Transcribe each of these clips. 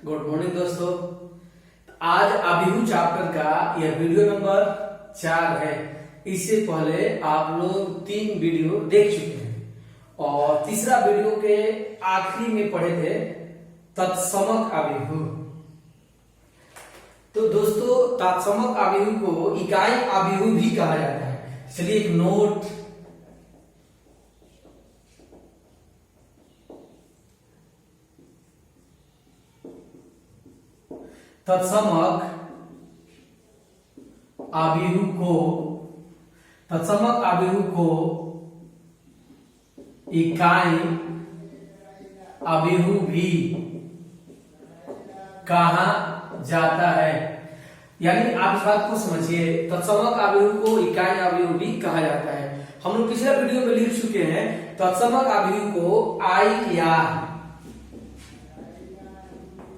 Good morning दोस्तों। आज अभिहू chapter का यह वीडियो नंबर 4 है। इससे पहले आप लोग 3 वीडियो देख चुके हैं और तीसरा वीडियो के आखिरी में पढ़े थे तत्समक अभिहू। तो दोस्तों तत्समक अभिहू को इकाई अभिहू भी कहा जाता है। चलिए एक नोट तत्समक अभिहू को इकाई अभिहू भी कहा जाता है। यानी आप इस बात को समझिए, तत्समक अभिहू को इकाई अभिहू भी कहा जाता है। हम लोग पिछले वीडियो में लिख चुके हैं तत्समक अभिहू को आई या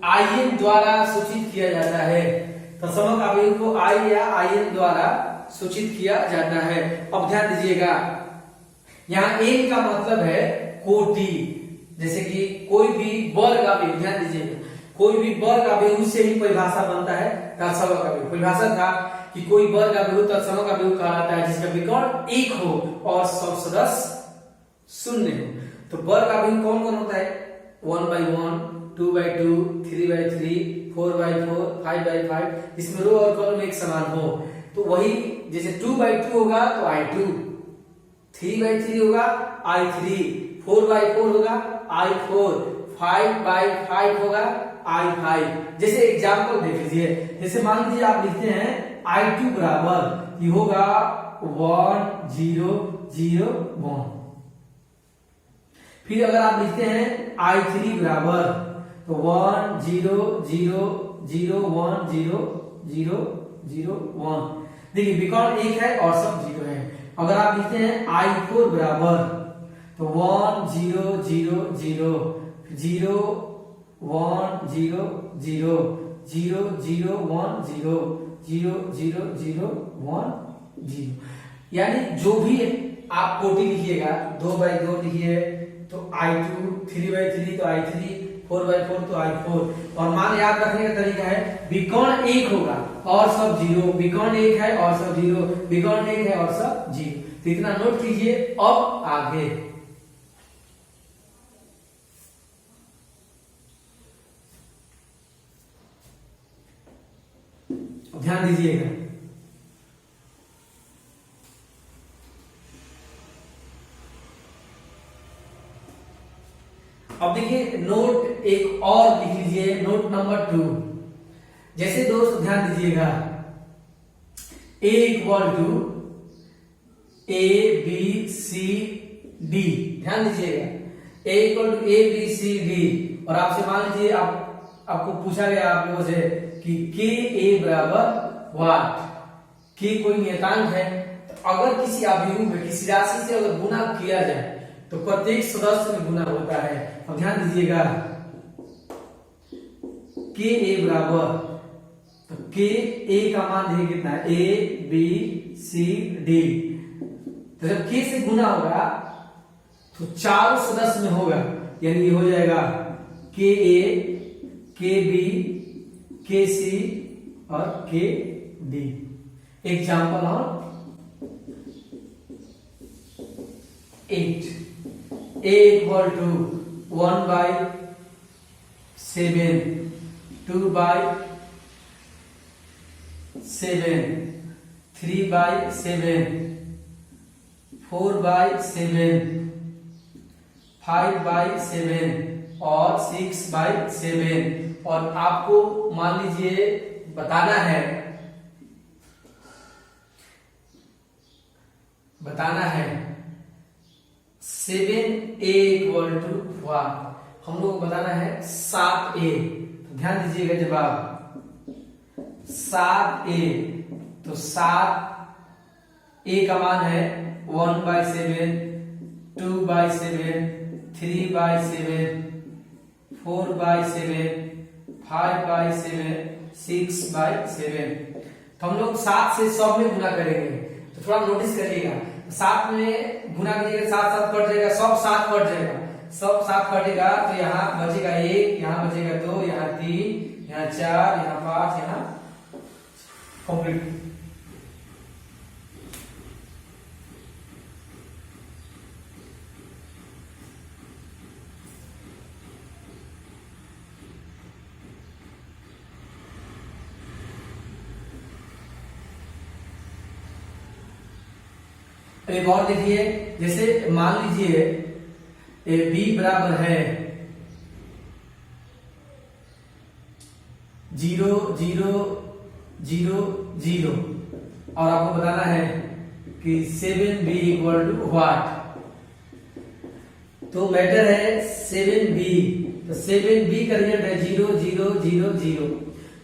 आईएन द्वारा सूचित किया जाता है। तत्समक अभिहू को आई या आईएन द्वारा सूचित किया जाता है। अब ध्यान दीजिएगा, यहाँ एन का मतलब है कोटि। जैसे कि कोई भी वर्ग अभिहू, ध्यान दीजिएगा, कोई भी वर्ग अभिहू से ही परिभाषा बनता है तत्समक अभिहू। परिभाषा था कि कोई वर्ग अभिहू तत्समक अभिहू कहलाता है जिसका विकर्ण 1 हो और सब सदस्य 0 हो। तो वर्ग अभिहू कौन कौन होता है? 1/1, 2/2, 3/3, 4/4, 5/5, इसमें रो और कॉलम एक समान हो। तो वही जैसे 2/2 होगा तो I2, 3/3 होगा I3, 4/4 होगा I4, 5/5 होगा I5। जैसे एग्जाम्पल देख लीजिए, जैसे मान लीजिए आप लिखते हैं I2 बराबर ये होगा 1 0 0 1। फिर अगर आप लिखते हैं I3 बराबर तो 1 0 0 0 1 0 0 0 1। देखिए विकर्ण 1 है और सब 0 है। अगर आप लिखते हैं I4 बराबर तो 1 0 0 0 0 1 0 0 0 0 1 0 0 0 0 1 0। यानी जो भी आप कोटि लिखिएगा, 2/2 लिखिए तो I2, 3/3 तो I3, 4/4 तो I4। और मान याद रखने का तरीका है विकर्ण 1 होगा और सब 0, विकर्ण 1 है और सब 0, विकर्ण 1 है और सब 0। तो इतना नोट कीजिए। अब आगे ध्यान दीजिएगा, अब देखिए नोट एक और लिख लीजिए, नोट नंबर 2। जैसे दोस्त ध्यान दीजिएगा, A इक्वल टू ABCD, ध्यान दीजिएगा, A इक्वल टू ABCD। और आपसे मान लीजिए आपको पूछा गया आप लोगों से कि KA बराबर व्हाट, K कोई नियतांक है। तो अगर किसी अभिहू में किसी राशि से अगर गुणा किया जाए तो प्रत्येक सदस्य में गुना होता है। अब ध्यान दीजिएगा, के ए बराबर तो के ए का मान देखिए कितना है, A B C D। तो जब के से गुना होगा तो चारों सदस्य में होगा, यानी ये हो जाएगा के ए, के बी, के सी और के डी। एग्जाम्पल और 8। A इक्वल टू 1/7, 2/7, 3/7, 4/7, 5/7 और 6/7। और आपको मान लीजिए बताना है 7A इक्वल टू व्हाट, हम लोग को बताना है 7A। तो ध्यान दीजिएगा, जवाब 7A तो 7A का मान है 1/7, 2/7, 3/7, 4/7, 5/7, 6/7। तो हम लोग 7 से सब में गुना करेंगे। तो थोड़ा नोटिस करिएगा, 7 में गुना कीजिएगा, 7 7 कट जाएगा, सब 7 कट जाएगा, सब 7 कटेगा तो यहाँ बचेगा 1, यहाँ बचेगा 2, यहाँ 3, यहाँ 4, यहाँ 5, यहाँ कंप्लीट। एक और देखिए, जैसे मान लीजिए बी बराबर है 0 0 0 0 और आपको बताना है कि 7b इक्वल टू व्हाट। तो मैटर है 7b, तो 7b का रिजल्ट है 0 0 0 0।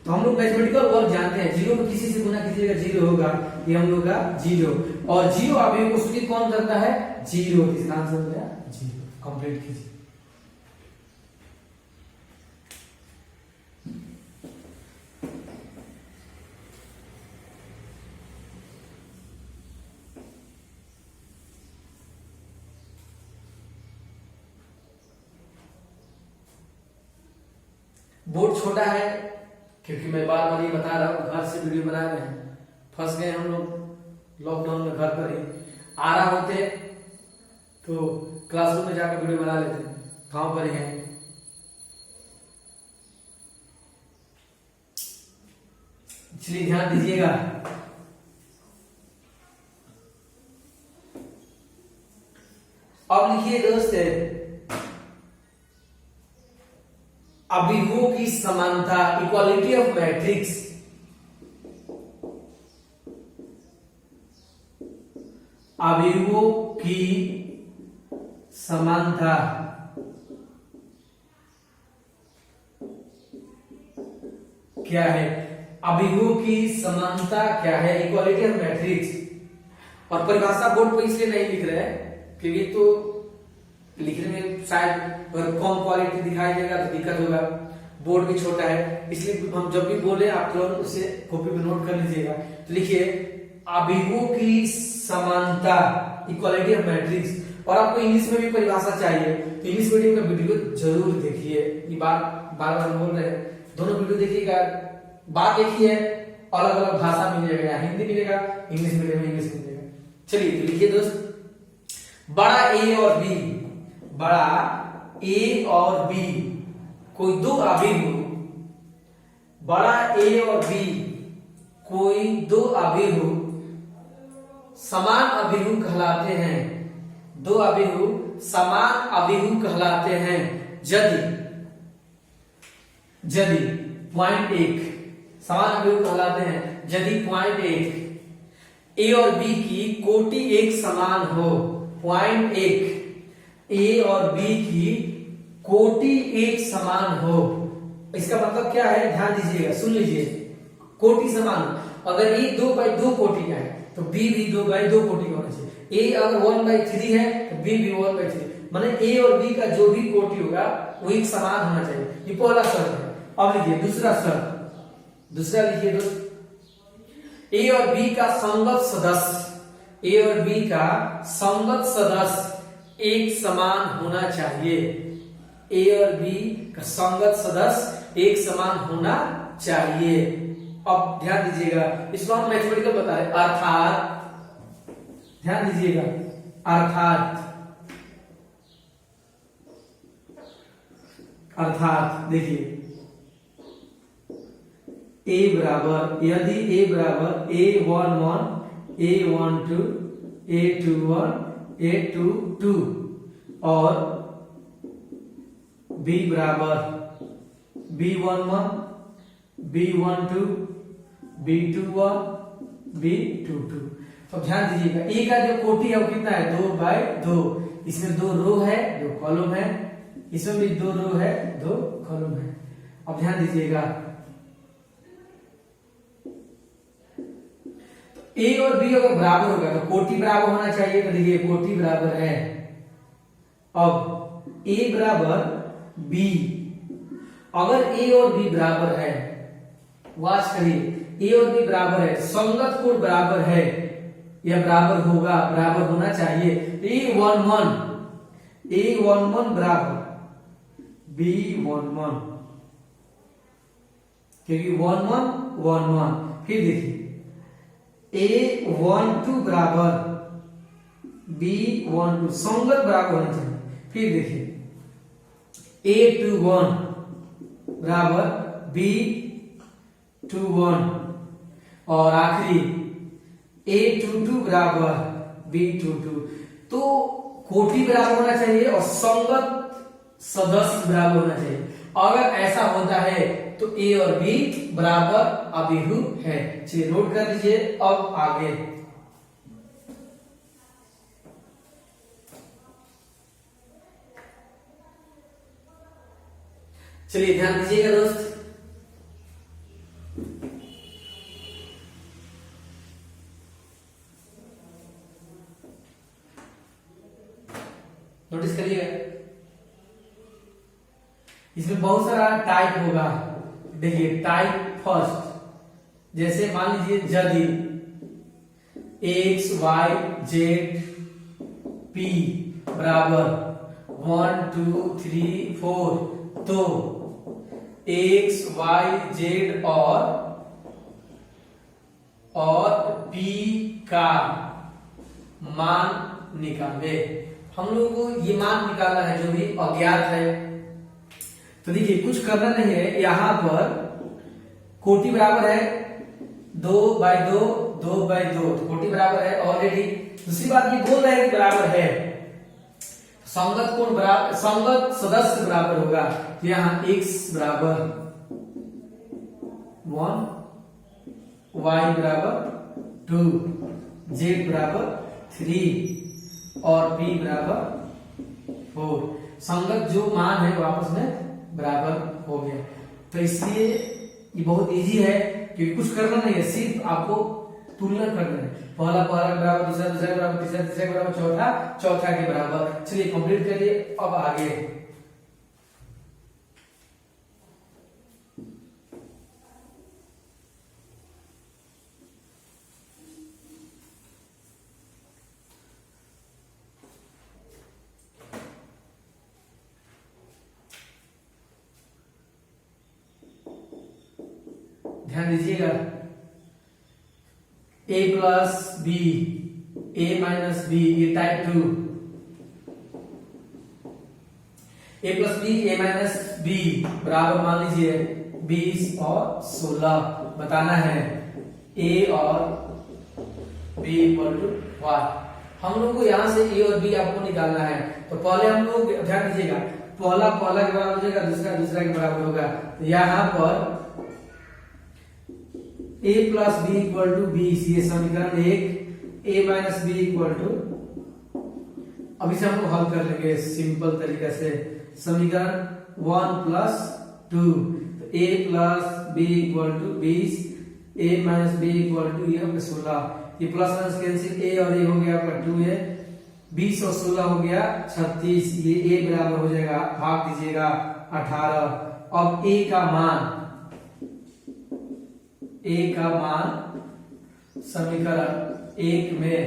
तो हम लोग मैथमेटिकल वर्क जानते हैं, 0 को किसी से गुना कीजिएगा 0 होगा, ये हम लोग का 0। और 0 अवयव को सूचित कौन करता है? 0। इसका आंसर हो गया 0। कंप्लीट कीजिए। बोर्ड छोटा है क्योंकि मैं बार बार ये बता रहा हूँ, घर से वीडियो बना रहे हैं, फंस गए हम लोग लॉकडाउन में घर पर ही। आ रहा होते तो क्लासरूम में जाकर वीडियो बना लेते, गांव पर ही हैं। इसलिए ध्यान दीजिएगा। अब लिखिए दोस्त, अभिव्यक्तियों की समानता, इक्वालिटी ऑफ मैट्रिक्स। अभिव्यक्तियों की समानता क्या है? अभिव्यक्तियों की समानता क्या है? Equality of matrix. और परिभाषा बोर्ड पर इसलिए नहीं लिख रहे हैं क्योंकि तो लिखने में शायद अगर कम क्वालिटी दिखाई देगा तो दिक्कत होगा, बोर्ड भी छोटा है, इसलिए हम जब भी बोले आप तुरंत उसे कॉपी पे नोट कर लीजिएगा। तो लिखिए अभिव्यक्तियों की समानता, इक्वालिटी ऑफ मैट्रिक्स। और आपको इंग्लिश में भी परिभाषा चाहिए तो इंग्लिश मीडियम का वीडियो जरूर देखिए। ये बार बार बोल रहे हैं, दोनों वीडियो देखिएगा, बात देखिए, अलग अलग भाषा मिलेगा, हिंदी मिलेगा, इंग्लिश मीडियम में इंग्लिश मिलेगा। चलिए तो लिखिए दोस्त, बड़ा ए और बी, बड़ा ए और बी कोई दो अभिव्यक्ति, बड़ा ए और बी कोई दो अभिव्यक्ति समान अभिव्यक्ति कहलाते हैं। दो अभिव्यक्ति समान अभिव्यक्ति कहलाते हैं यदि पॉइंट 1 समान अभिव्यक्ति कहलाते हैं यदि पॉइंट 1 ए और बी की कोटि एक समान हो। पॉइंट 1 ए और बी की कोटि एक समान हो। इसका मतलब क्या है? ध्यान दीजिएगा, सुन लीजिए। कोटि समान, अगर ए 2/2 कोटि का है तो बी भी 2/2 कोटि का होना चाहिए। ए अगर 1/3 है तो बी भी 1/3, माने ए और बी का जो भी कोटि होगा वो एक समान होना चाहिए। ये पहला शर्त है। अब लिखिए दूसरा शर्त, दूसरा लिखिए दोस्त, ए और बी का संगत सदस्य, ए और बी का संगत सदस्य एक समान होना चाहिए। ए और बी का संगत सदस्य एक समान होना चाहिए। अब ध्यान दीजिएगा, इसको हम मैथमेटिकल बता रहे हैं, अर्थात ध्यान दीजिएगा, अर्थात देखिए ए बराबर, यदि ए बराबर A11 A12 A21 A22 और B बराबर B11 B12 B21 B22। तो ध्यान दीजिएगा, ए का जो कोटि है वो कितना है? 2/2। इसमें 2 रो है 2 कॉलम है, इसमें भी 2 रो है 2 कॉलम है। अब ध्यान दीजिएगा, ए और बी अगर बराबर होगा तो कोटि बराबर होना चाहिए। तो देखिए कोटि बराबर है। अब ए बराबर बी, अगर ए और बी बराबर है, वाच करिए, ए और बी बराबर है, संगत कोण बराबर है या बराबर होगा, बराबर होना चाहिए। A11 बराबर B11, क्योंकि 1111। फिर देखिए A12 बराबर B12, संगत बराबर होना चाहिए। फिर देखिए A21 बराबर B21, और आखिरी A22 बराबर B22। तो कोटि बराबर होना चाहिए और संगत सदस्य बराबर होना चाहिए। अगर ऐसा होता है तो A और B बराबर अभिभुज है। चलिए नोट कर लीजिए। अब आगे चलिए ध्यान दीजिएगा दोस्त। नोटिस करिएगा, इसमें बहुत सारा टाइप होगा। देखिए टाइप फर्स्ट, जैसे मान लीजिए यदि एक्स वाई जेड पी बराबर 1 2 3 4, तो एक्स वाई जेड और पी का मान निकाले। हम लोगों को ये मान निकालना है जो भी अज्ञात है। तो देखिए कुछ करना नहीं है, यहां पर कोटि बराबर है 2 बाई 2 2 बाई 2, तो कोटि बराबर है ऑलरेडी। दूसरी बात ये बोल रहे हैं कि बराबर है, संगत कोण बराबर, संगत सदस्य बराबर होगा। तो यहां x बराबर 1, y बराबर 2, z बराबर 3 और p बराबर 4। संगत जो मान है वो आपस में बराबर हो गया। तो इसलिए ये बहुत इजी है, क्योंकि कुछ करना नहीं है, सिर्फ आपको तुलना करना है। पहला पहला के बराबर, दूसरा दूसरा के बराबर, तीसरा तीसरा के बराबर, चौथा चौथा के बराबर। चलिए कंप्लीट करिए। अब आगे ध्यान दीजिएगा। a plus B, a minus B, ये type 2। a plus B, a minus B बराबर मान लीजिए 20 और 16। बताना है a और b इक्वल टू y। हम लोग को यहां से a और b आपको निकालना है। तो पहले हम लोग ध्यान दीजिएगा, पहला पहला के बराबर हो जाएगा, दूसरा दूसरा के बराबर होगा। तो यहां पर a plus B equal to 20, ये समीकरण 1। a minus B equal to, अब इसे हमको हल कर लेंगे सिंपल तरीके से। समीकरण 1 प्लस 2, तो a plus B equal to 20, a minus B equal to ये 16। ये प्लस माइनस कैंसिल, a और a हो गया आपका 2a, 20 और 16 हो गया 36। ये a बराबर हो जाएगा, भाग दीजिएगा 18। अब a का मान समीकरण 1 में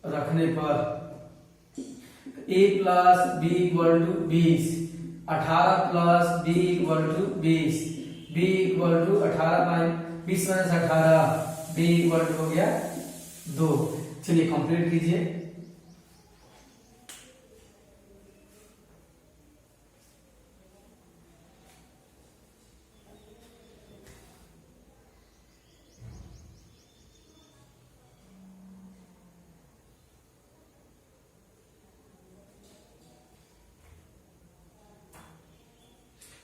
रखने पर a plus B equal to 20, 18 plus B equal to 20, b equal to 18 20 minus 18, b equal to हो गया 2। चलिए कंप्लीट कीजिए।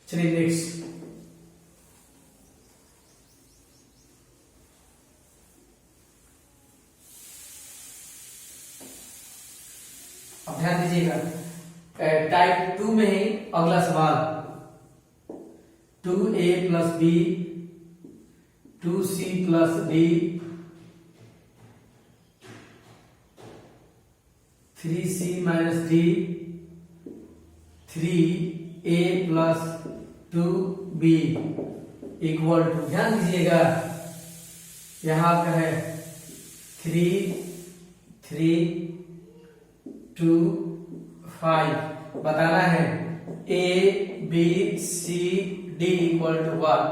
चलिए नेक्स्ट, अब ध्यान दीजिएगा। टाइप 2 में ही अगला सवाल, 2a plus B, 2c plus D, 3c minus D, 3a plus 2b equal to, ध्यान दीजिएगा यहां आपका है 3 3 2 5 बताना है A B C D equal to 1।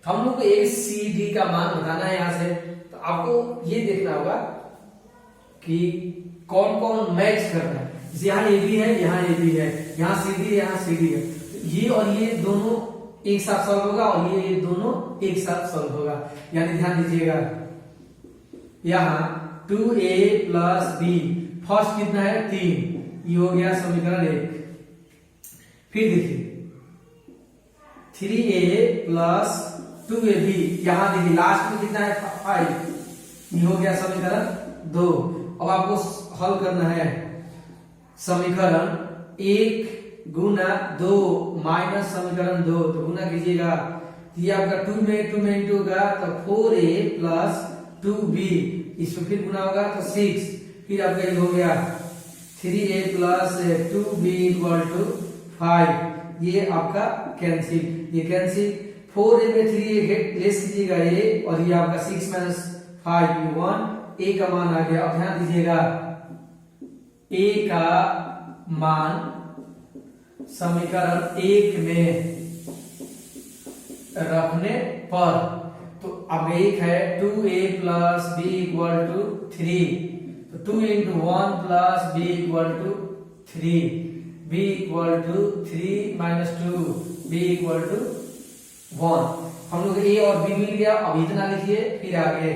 हम लोग को A C D का मान बताना है यहां से, तो आपको ये देखना होगा कि कौन कौन मैच कर रहा है। यहाँ ए बी है, यहाँ ए बी है, यहाँ सी डी है, यहाँ सी डी है, ये और ये दोनों एक साथ सॉल्व होगा और ये दोनों एक साथ सॉल्व होगा। यानी ध्यान दीजिएगा यहाँ 2a प्लस बी, फर्स्ट कितना है 3, ये हो गया समीकरण 1। फिर देखिए 3a प्लस 2ab, यहाँ देखिए लास्ट में कितना है 5, ये हो गया समीकरण 2। अब आपको हल करना है समीकरण 1 गुना 2 माइनस समीकरण 2, तो गुना कीजिएगा, ये आपका 2 में इंटू होगा तो 4a प्लस 2b, इसमें फिर गुना होगा तो 6, फिर आपका ये हो गया 3a plus 2b equal to 5, ये आपका कैंसिल, ये कैंसिल, 4a में 3a लेस कीजिएगा ये, और ये आपका 6 माइनस 5 1, a का मान आ गया। अब ध्यान दीजिएगा a का मान समीकरण 1 में रखने पर, तो अब 1 है 2a plus b equal to 3, तो 2 into 1 plus b equal to 3, b equal to 3 minus 2, b equal to 1। हम लोग a और b मिल गया, अब इतना लिखिए, फिर आगे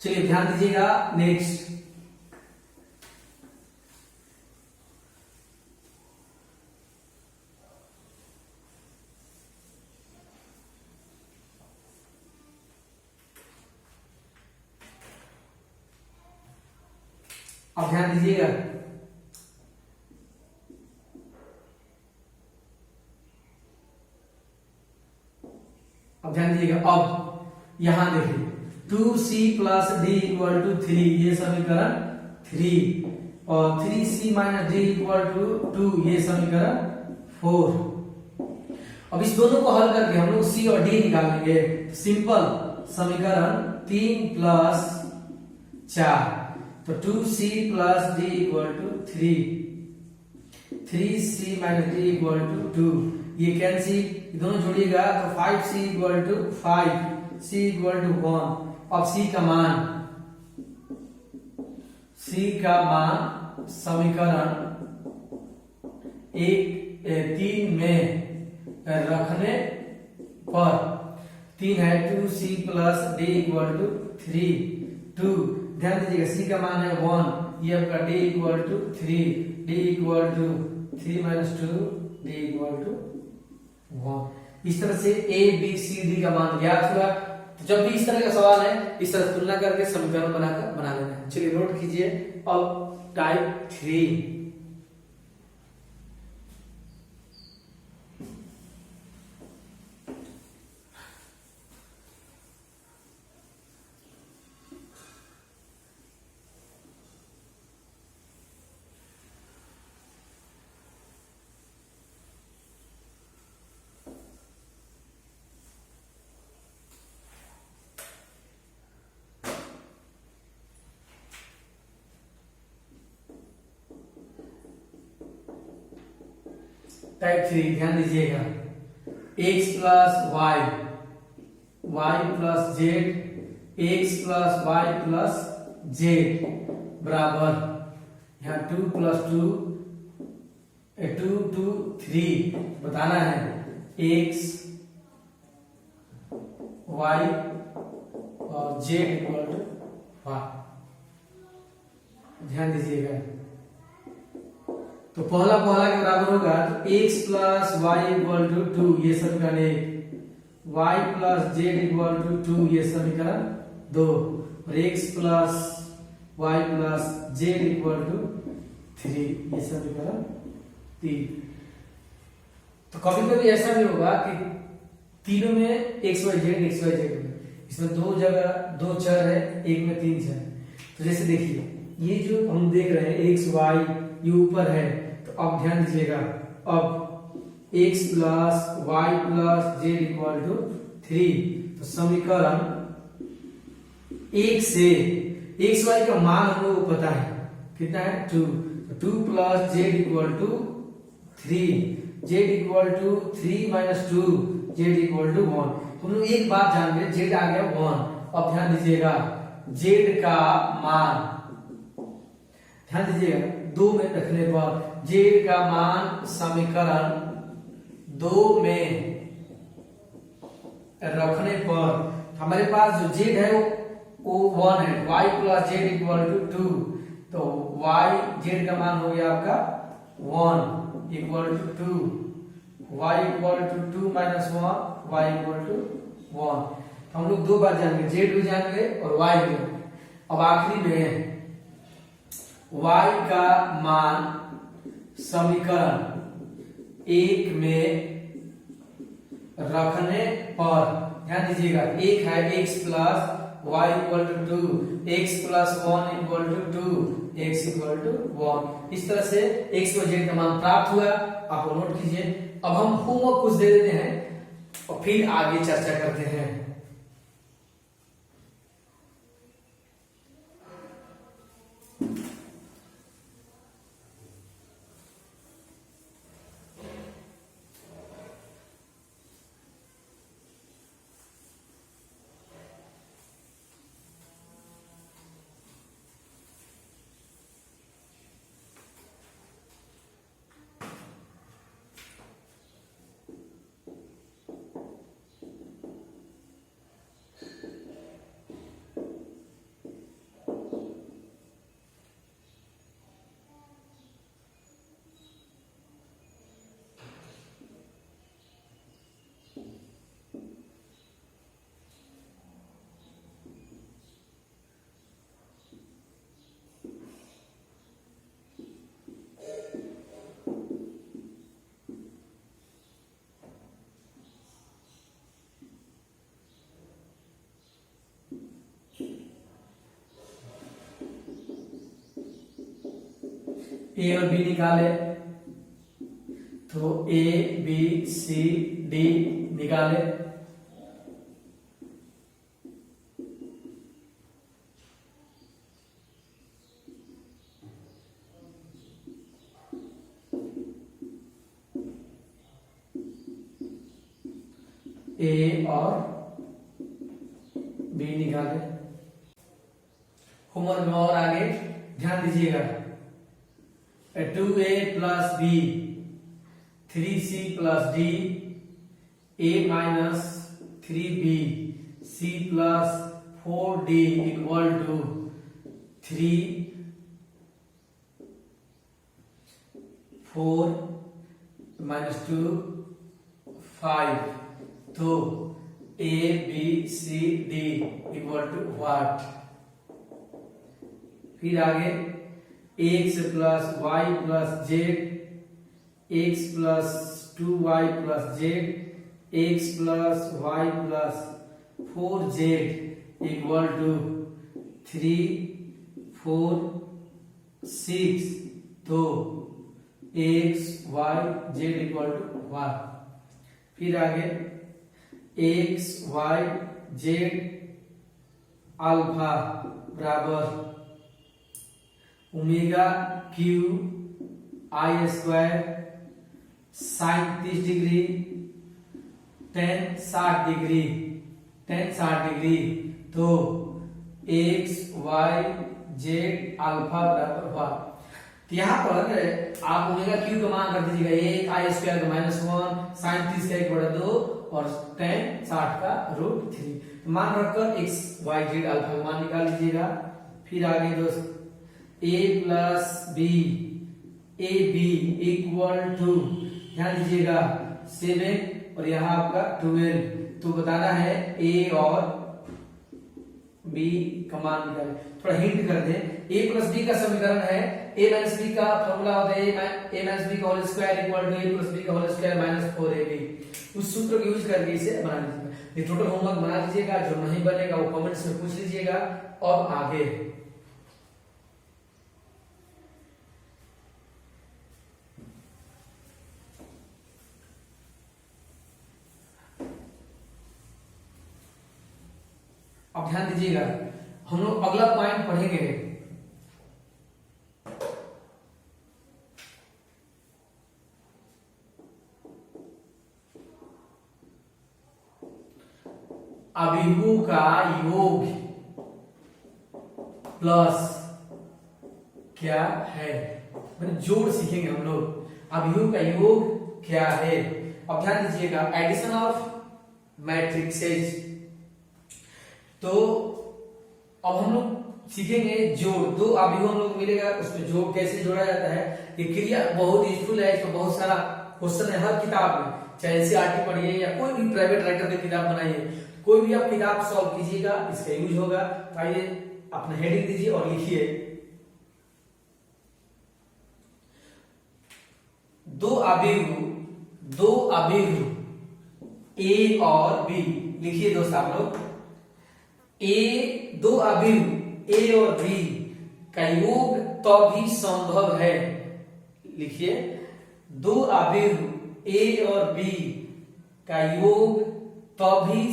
चलिए ध्यान दीजिएगा नेक्स्ट। अब ध्यान दीजिएगा अब यहां देखिए 2c plus D equal to 3, ये समीकरण 3, और 3c minus D equal to 2, ये समीकरण 4। अब इस दोनों को हल करके हम लोग c और d निकालेंगे। सिंपल समीकरण 3 प्लस 4, तो 2c plus D equal to 3, 3c minus D equal to 2, ये कैंसिल, दोनों जोड़िएगा तो 5c equal to 5, c equal to 1। अब c का मान समीकरण 3 में रखने पर, 3 है 2c plus d equal to 3, 2, ध्यान दीजिएगा c का मान है 1, ये आपका d equal to 3, d equal to 3 minus 2, d equal to 1। इस तरह से a b c d का मान ज्ञात हुआ। तो जब भी इस तरह का सवाल है, इस तरह तुलना करके समीकरण बना लेना है। चलिए नोट कीजिए। अब टाइप 3, टाइप 3 ध्यान दीजिएगा, x plus Y, Y plus Z, x plus Y plus Z बराबर यहाँ 2 प्लस 2 2 2 3 बताना है x y और z इक्वल टू 5। ध्यान दीजिएगा, तो पहला के बराबर होगा तो x plus Y equal to 2, ये समीकरण 1, y plus Z equal to 2, ये समीकरण 2, और x plus Y plus Z equal to 3, ये समीकरण 3। तो कभी कभी ऐसा भी होगा कि तीनों में x y z, इसमें दो जगह दो चर है, एक में 3 चर। तो जैसे देखिए ये जो हम देख रहे हैं x y ये ऊपर है, तो अब ध्यान दीजिएगा, अब x plus Y plus Z equal to 3। तो समीकरण एक से एक्स वाई का मान हम लोग को पता है कितना है 2। तो 2 plus Z equal to 3, Z equal to 3 minus 2, Z equal to 1। हम लोग एक बात जान गए, जेड आ गया 1। अब ध्यान दीजिएगा जेड का मान, ध्यान दीजिएगा 2 में रखने पर जेड का मान समीकरण 2 में रखने पर हमारे पास जो जेड है वो 1 है। y plus Z equal to 2। तो y जेड का मान हो गया आपका 1 equal to 2, y equal to 2 minus 1, y equal to 1। हम लोग 2 बार जान गए, जेड भी जान गए और y भी। अब आखिरी में y का मान समीकरण 1 में रखने पर, ध्यान दीजिएगा एक है x plus y equal to 2, x plus 1 equal to 2, x equal to 1। इस तरह से x और z का मान प्राप्त हुआ, आप नोट कीजिए। अब हम होमवर्क कुछ दे देते हैं और फिर आगे चर्चा करते हैं। ए और बी निकाले तो ए बी सी डी निकाले, ए और बी निकाले। होमवर्क में और आगे ध्यान दीजिएगा 2a plus B 3c plus D a minus 3b c plus 4d equal to 3 4 minus 2 5। तो a b c d equal to what. फिर आगे x plus Y plus Z, x plus 2y plus Z, x plus Y plus 4z equal to 3 4 6। तो x y z equal to 1। फिर आगे x y z alpha बराबर omega Q I square sine 30 degree tan 60 degree tan 60 degree. तो X Y Z alpha बराबर 1। तो यहाँ पर आप ओमेगा क्यू का मान कर दीजिएगा 1, आई स्क्वायर का -1, साइन 30 का 1/2 और टेन 60 का √3। तो मान रखकर एक्स वाई जेड अल्फा का मान निकाल लीजिएगा। फिर आगे दोस्त a plus B A B equal to, ध्यान दीजिएगा 7 और यहाँ आपका 12। तो बताना है a और b का मान निकालें। थोड़ा हिंट कर दें, a प्लस b का समीकरण है a माइनस b का फॉर्मूला होता है a माइनस b का whole square equal to a plus b का होल स्क्वायर माइनस 4ab। उस सूत्र को यूज करके इसे बना लीजिएगा। ये टोटल होमवर्क बना लीजिएगा, जो नहीं बनेगा वो कमेंट्स में पूछ लीजिएगा। अब आगे अब ध्यान दीजिएगा, हम लोग अगला पॉइंट पढ़ेंगे। अभिभू का योग प्लस क्या है, मैंने जोड़ सीखेंगे हम लोग। अभिभू का योग क्या है? अब ध्यान दीजिएगा, एडिशन ऑफ मैट्रिक्सेज। तो अब हम लोग सीखेंगे जोड़। दो अभिभू हम लोग मिलेगा, उसमें जोड़ कैसे जोड़ा जाता है। ये क्रिया बहुत यूजफुल है, इसमें बहुत सारा क्वेश्चन है हर किताब में, चाहे एनसीईआरटी पढ़िए या कोई भी प्राइवेट राइटर की किताब बनाइए, कोई भी आप किताब सॉल्व कीजिएगा इसका यूज होगा। तो आइए अपना हेडिंग दीजिए और लिखिए, दो अभिभू ए और बी। लिखिए दोस्त आप लोग, दो अभिभू ए और बी का योग तभी संभव है। लिखिए, दो अभिभू ए और बी का योग तभी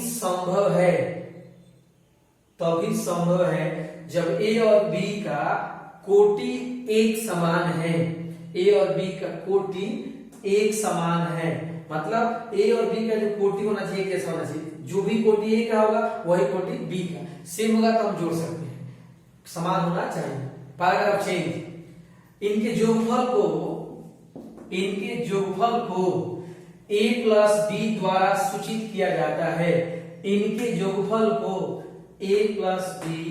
संभव है जब ए और बी का कोटि एक समान है। ए और बी का कोटि एक समान है, मतलब ए और बी का जो कोटि होना चाहिए कैसा होना चाहिए, जो भी कोटि ए का होगा वही कोटि बी का सेम होगा तो हम जोड़ सकते हैं, समान होना चाहिए। Paragraph change. इनके जोगफल को a प्लस बी द्वारा सूचित किया जाता है। इनके जोगफल को a प्लस बी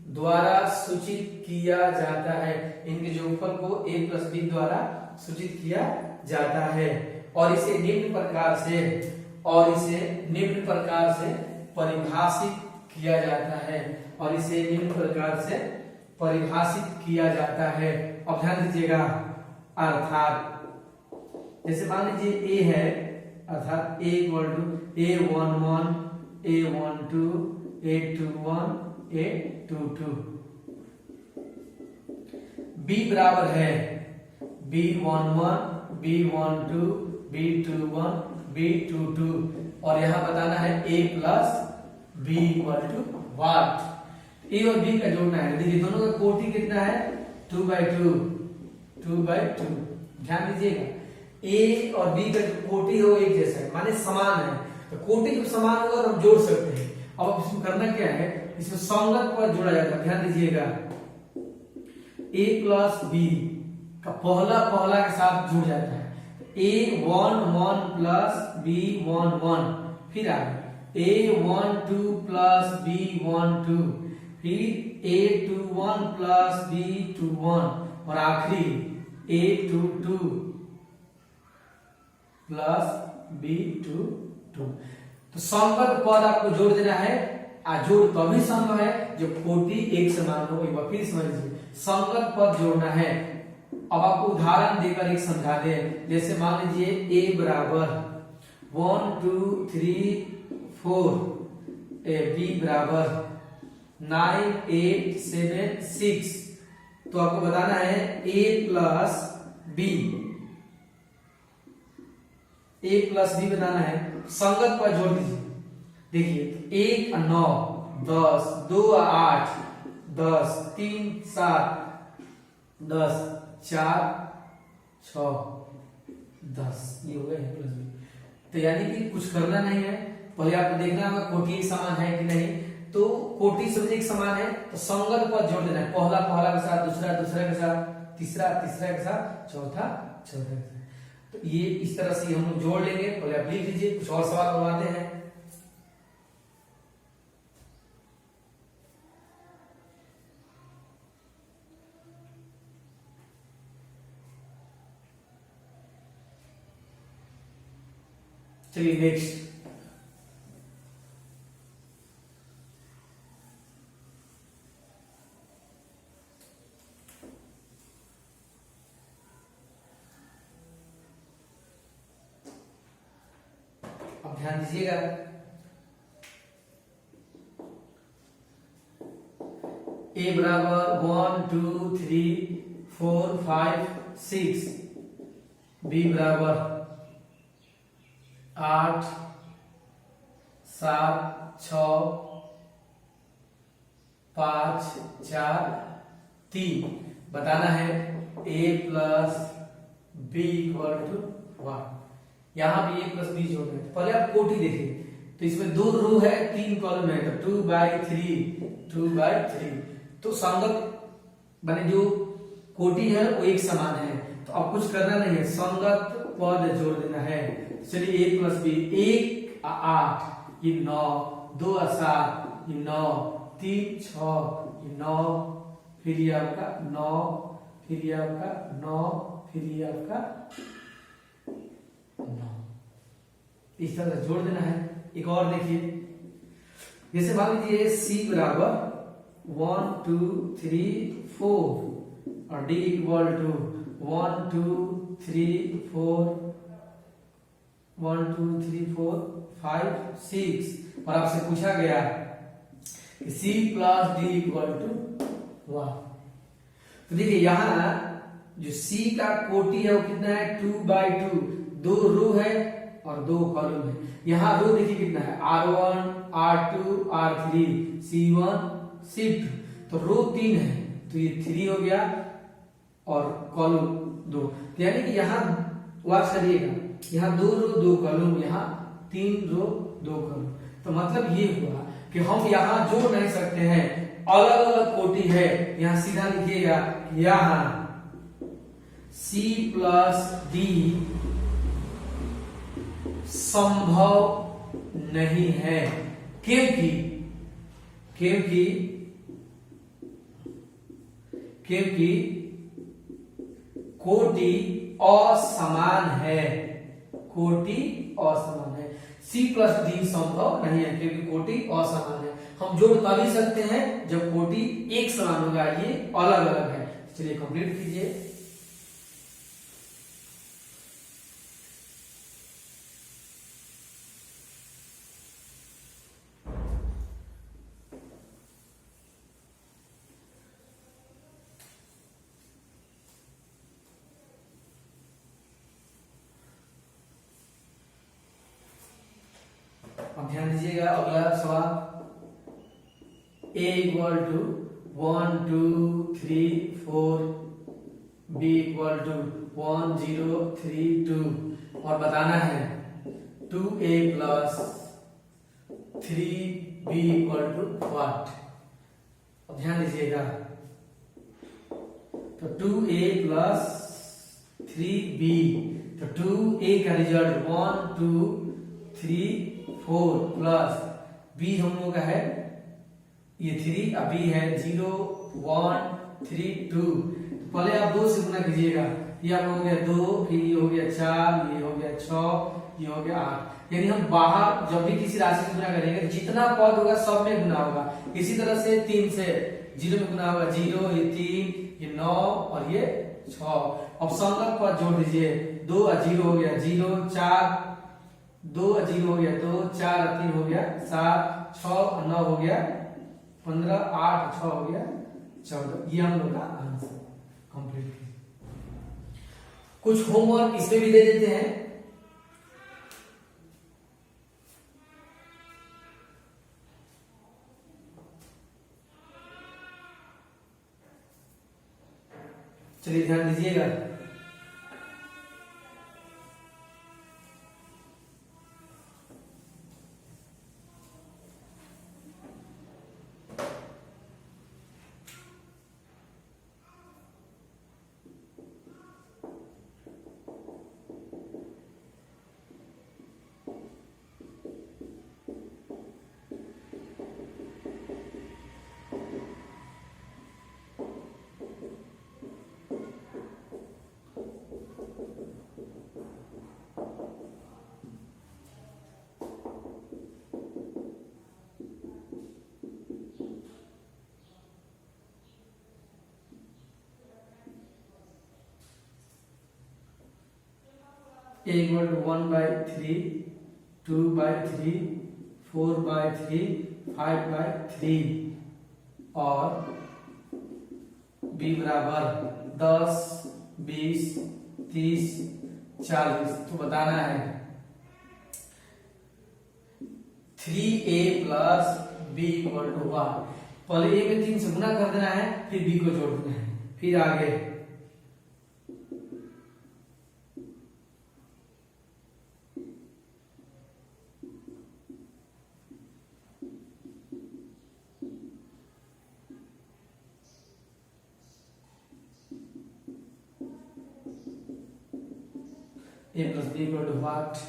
द्वारा सूचित किया जाता है। इनके जोगफल को a प्लस बी द्वारा सूचित किया जाता है और इसे निम्न प्रकार से परिभाषित किया जाता है। अब ध्यान दीजिएगा, अर्थात जैसे मान लीजिए a है, अर्थात a equal to a11 a12 a21 a22, b बराबर है b11 b12 b21 b22 और यहां बताना है a plus b equal to what. A और बी का जोड़ना है। देखिए दोनों का कोटि कितना है, 2/2 2/2। ध्यान दीजिएगा, ए और बी का जो कोटि है वो एक जैसा है, माने समान है। तो कोटि जब समान होगा तो हम जोड़ सकते हैं। अब इसमें करना क्या है, इसमें संगत पद जोड़ा जाता है। ध्यान दीजिएगा, ए प्लस बी का पहला के साथ जुड़ जाता है। a11 प्लस b11, फिर आगे a12 प्लस b12, फिर a21 प्लस b21 और आखिरी a22 प्लस b22। तो संगत पद आपको जोड़ देना है। जोड़ तभी संभव है जब कोटि एक समान हो। एक बार फिर समझ लीजिए, संगत पद जोड़ना है। अब आपको उदाहरण देकर एक समझा दे। जैसे मान लीजिए a बराबर 1 2 3 4, b बराबर 9 8 7 6। तो आपको बताना है a प्लस b बताना है। संगत पर जोड़ दीजिए। देखिए 1 9 10 2 8 10 3 7 10 4 6 10, ये हो गया प्लस बी। तो यानी कि कुछ करना नहीं है, पहले आपको देखना होगा कोटि एक समान है कि नहीं। तो कोटि सब एक समान है तो संगत पद जोड़ देना है। पहला के साथ, दूसरा के साथ, तीसरा के साथ, चौथा के साथ। तो ये इस तरह से हम लोग जोड़ लेंगे। पहले आप लिख लीजिए, कुछ और सवाल करवाते हैं। चलिए नेक्स्ट, अब ध्यान दीजिएगा, a बराबर 1 2 3 4 5 6, b बराबर 8 7 6 5 4 3 बताना है a plus b equal to 1। यहां भी a प्लस b जोड़ना है। पहले आप कोटि देखिए, तो इसमें 2 रो है 3 कॉलम है, तो 2/3 तो संगत माने जो कोटि है वो एक समान है, तो अब कुछ करना नहीं है, संगत पद जोड़ देना है। चलिए a प्लस b, 1 8 ये 9, 2 7 ये 9, 3 6 ये 9, फिर ये आपका 9, फिर ये आपका 9, फिर ये आपका 9, इस तरह से जोड़ देना है। एक और देखिए, जैसे मान लीजिए c बराबर 1 2 3 4 और d इक्वल टू 1 2 3 4 1 2 3 4 5 6 और आपसे पूछा गया कि c plus d equal to 1। तो देखिए यहां जो c का कोटि है वो कितना है 2/2, 2 रो है और 2 कॉलम है। यहाँ रो देखिए कितना है r1 r2 r3 c1 c2, तो रो 3 है तो ये 3 हो गया और कॉलम 2, यानी कि यहाँ वाच करिएगा, यहाँ 2 रो 2 कॉलम, यहाँ 3 रो 2 कॉलम। तो मतलब ये हुआ कि हम यहाँ जोड़ नहीं सकते हैं, अलग अलग कोटि है। यहाँ सीधा लिखिएगा यहाँ c प्लस d संभव नहीं है, क्योंकि कोटि असमान है, कोटि असमान है। c प्लस d संभव नहीं है क्योंकि कोटि असमान है। हम जोड़ तभी सकते हैं जब कोटि एक समान होगा, ये अलग अलग है। चलिए कंप्लीट कीजिए। अब ध्यान दीजिएगा, अगला सवाल a equal to 1 2 3 4 b equal to 1 0 3 2 और बताना है 2a plus 3b equal to what. अब ध्यान दीजिएगा, तो 2a प्लस 3b, तो 2a का रिजल्ट 1 2 3 4 प्लस b हम लोग का है ये 3, अब b है 0 1 3 2। पहले आप 2 से गुना कीजिएगा, ये आप हो गया 2, फिर ये हो गया 4, ये हो गया 6, ये हो गया 8। यानी हम बाहर जब भी किसी राशि से गुना करेंगे जितना पद होगा सब में गुना होगा। इसी तरह से 3 से 0 में गुना होगा 0, ये 3, ये 9 और ये 6। अब संगत पद जोड़ दीजिए, 2 और 0 हो गया 0, 4 2 और 0 हो गया 2, 4 और 3 हो गया 7, 6 और 9 हो गया 15, 8 और 6 हो गया 14। ये हम लोग का आंसर कंप्लीट है। कुछ होमवर्क इसमें भी दे देते हैं। चलिए ध्यान दीजिएगा, a equal to 1/3, 2/3, 4/3, 5/3 और b बराबर 10, 20, 30, 40। तो बताना है 3a plus b equal to 1। पहले ए में 3 से गुना कर देना है, फिर बी को जोड़ देना है, फिर आगे a plus b equal to what?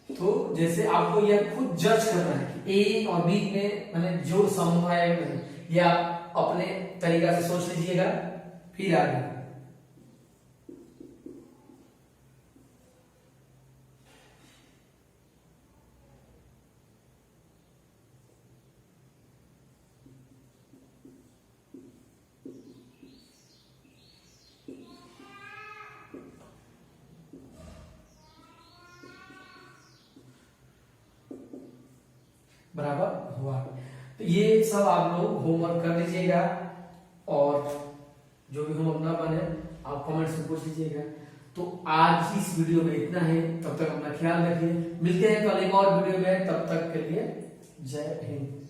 तो जैसे आपको यह खुद जज करना है कि ए और बी में मैंने जो समूह है ये आप अपने तरीका से सोच लीजिएगा, फिर आगे बराबर हुआ। तो ये सब आप लोग होमवर्क कर लीजिएगा, और जो भी होमवर्क ना बने आप कमेंट से पूछ लीजिएगा। तो आज इस वीडियो में इतना है, तब तक अपना ख्याल रखिए, मिलते हैं कल एक और वीडियो में, तब तक के लिए जय हिंद।